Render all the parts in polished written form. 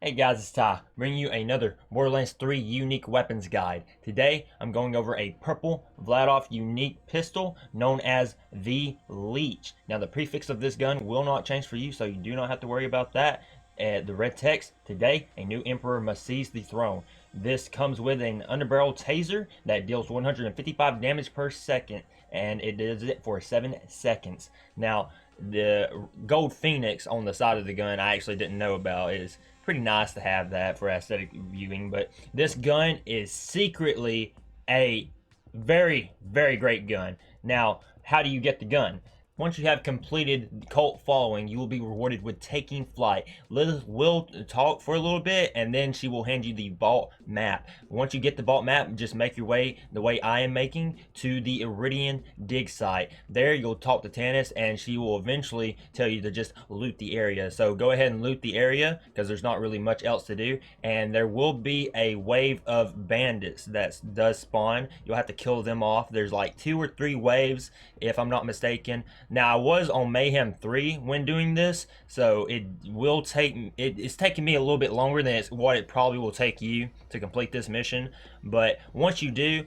Hey guys, it's Ty, bringing you another Borderlands 3 unique weapons guide. Today, I'm going over a purple Vladov unique pistol known as the Leech. Now, the prefix of this gun will not change for you, so you do not have to worry about that. The red text, today, a new emperor must seize the throne. This comes with an underbarrel taser that deals 155 damage per second, and it does it for 7 seconds. Now, the gold phoenix on the side of the gun I actually didn't know about. Is pretty nice to have that for aesthetic viewing, but this gun is secretly a very great gun. Now, how do you get the gun? Once you have completed cult following, you will be rewarded with taking flight. Liz will talk for a little bit, and then she will hand you the vault map. Once you get the vault map, just make your way, the way I am making, to the Iridian dig site. There, you'll talk to Tannis, and she will eventually tell you to just loot the area. So go ahead and loot the area, because there's not really much else to do. And there will be a wave of bandits that does spawn. You'll have to kill them off. There's like 2 or 3 waves, if I'm not mistaken. Now, I was on Mayhem 3 when doing this, so it's taking me a little bit longer than what it probably will take you to complete this mission. But once you do,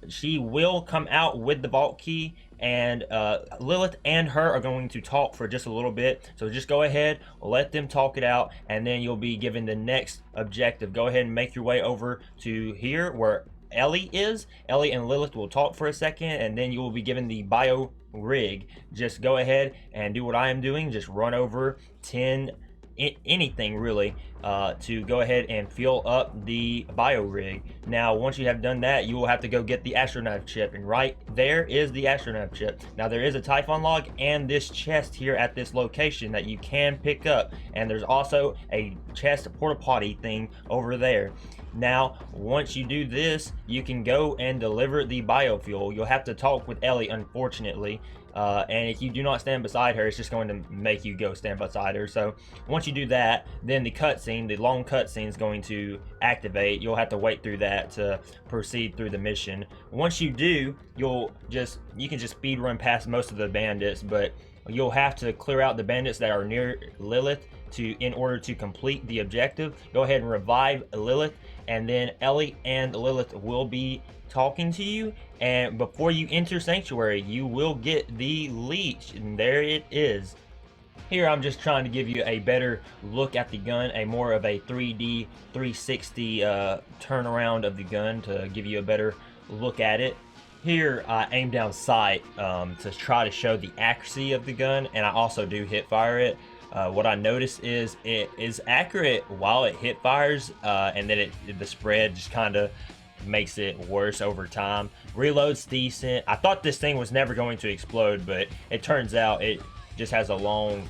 she will come out with the vault key, and Lilith and her are going to talk for just a little bit. So just go ahead, let them talk it out, and then you'll be given the next objective. Go ahead and make your way over to here where Ellie is. Ellie and Lilith will talk for a second, and then you will be given the bio rig. Just go ahead and do what I am doing. Just run over 10 anything really to go ahead and fill up the bio rig. Now, once you have done that, you will have to go get the astronaut chip, and right there is the astronaut chip. Now, there is a Typhon log and this chest here at this location that you can pick up, and there's also a chest porta potty thing over there. Now, once you do this, you can go and deliver the biofuel. You'll have to talk with Ellie, unfortunately, and if you do not stand beside her, it's just going to make you go stand beside her. So once you do that, then the cutscene, the long cutscene, is going to activate. You'll have to wait through that to proceed through the mission. Once you do, you can just speed run past most of the bandits, but you'll have to clear out the bandits that are near Lilith in order to complete the objective. Go ahead and revive Lilith, and then Ellie and Lilith will be talking to you, and before you enter Sanctuary, you will get the Leech, and there it is. Here I'm just trying to give you a better look at the gun, a more of a 3D 360 turnaround of the gun to give you a better look at it. Here I aim down sight to try to show the accuracy of the gun, and I also do hip fire it. What I notice is it is accurate while it hip fires, and then the spread just kind of makes it worse over time. Reload's decent. I thought this thing was never going to explode, but it turns out it just has a long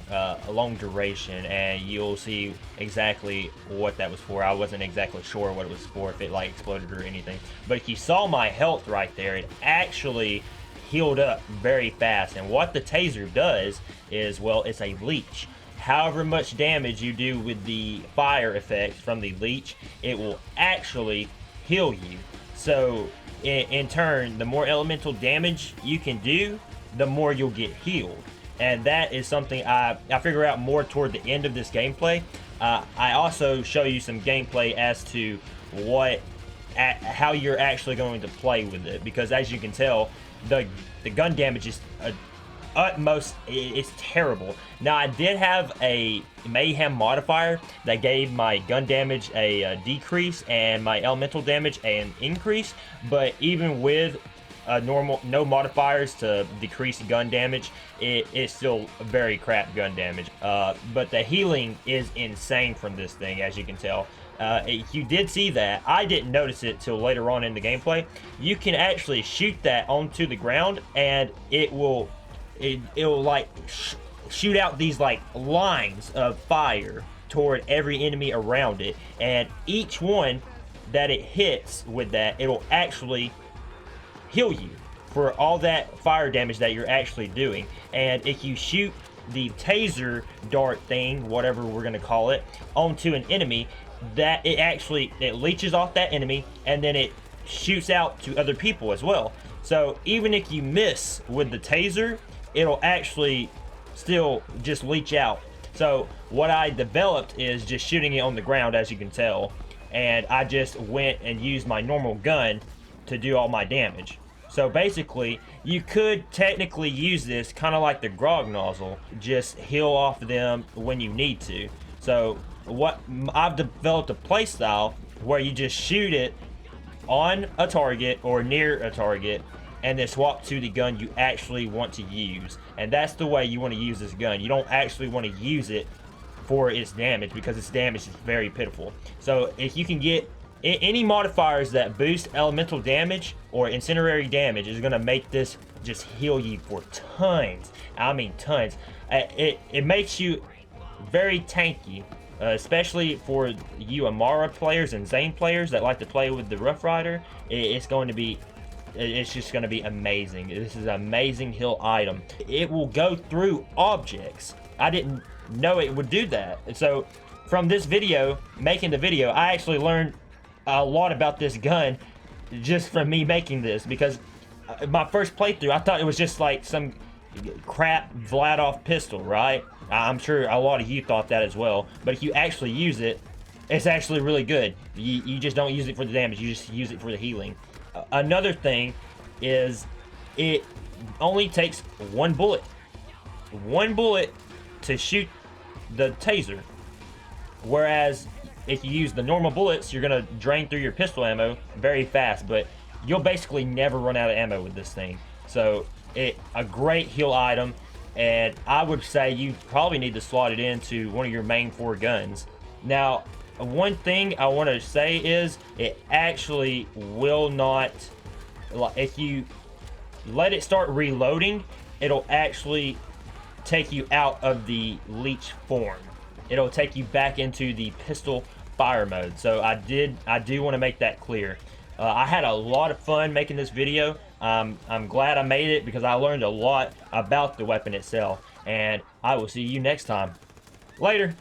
duration, and you'll see exactly what that was for. I wasn't exactly sure what it was for, if it like exploded or anything, but if you saw my health right there, it actually healed up very fast. And what the taser does is, well, it's a leech. However much damage you do with the fire effect from the leech, it will actually heal you. So in turn, the more elemental damage you can do, the more you'll get healed. And that is something I figure out more toward the end of this gameplay. I also show you some gameplay as to how you're actually going to play with it, because as you can tell, the gun damage is utmost, it's terrible. Now, I did have a mayhem modifier that gave my gun damage a decrease and my elemental damage an increase, but even with no modifiers to decrease gun damage, it's still very crap gun damage. But the healing is insane from this thing, as you can tell. You did see that. I didn't notice it till later on in the gameplay. You can actually shoot that onto the ground, and it'll like shoot out these like lines of fire toward every enemy around it, and each one that it hits with that, it'll actually heal you for all that fire damage that you're actually doing. And if you shoot the taser dart thing, whatever we're going to call it, onto an enemy, that it leeches off that enemy, and then it shoots out to other people as well. So even if you miss with the taser, it'll actually still just leech out. So what I developed is just shooting it on the ground, as you can tell, and I just went and used my normal gun to do all my damage. So basically, you could technically use this kind of like the grog nozzle, just heal off them when you need to. So what I've developed a playstyle where you just shoot it on a target or near a target and then swap to the gun you actually want to use. And that's the way you want to use this gun. You don't actually want to use it for its damage, because its damage is very pitiful. So if you can get any modifiers that boost elemental damage or incinerary damage, is going to make this just heal you for tons. I mean tons. It makes you very tanky, especially for you Amara players and Zane players that like to play with the Rough Rider. It's just going to be amazing. This is an amazing heal item. It will go through objects. I didn't know it would do that. So from this video, making the video, I actually learned a lot about this gun just from me making this, because my first playthrough, I thought it was just like some crap Vladoff pistol, right? I'm sure a lot of you thought that as well, but if you actually use it, it's actually really good. You just don't use it for the damage, you just use it for the healing. Another thing is it only takes one bullet to shoot the taser, whereas if you use the normal bullets, you're gonna drain through your pistol ammo very fast, but you'll basically never run out of ammo with this thing. So a great heal item, and I would say you probably need to slot it into one of your main 4 guns. Now, one thing I want to say is it actually will not, if you let it start reloading, it'll actually take you out of the Leech form. It'll take you back into the pistol fire mode. So I do want to make that clear. I had a lot of fun making this video. I'm glad I made it because I learned a lot about the weapon itself, and I will see you next time. Later.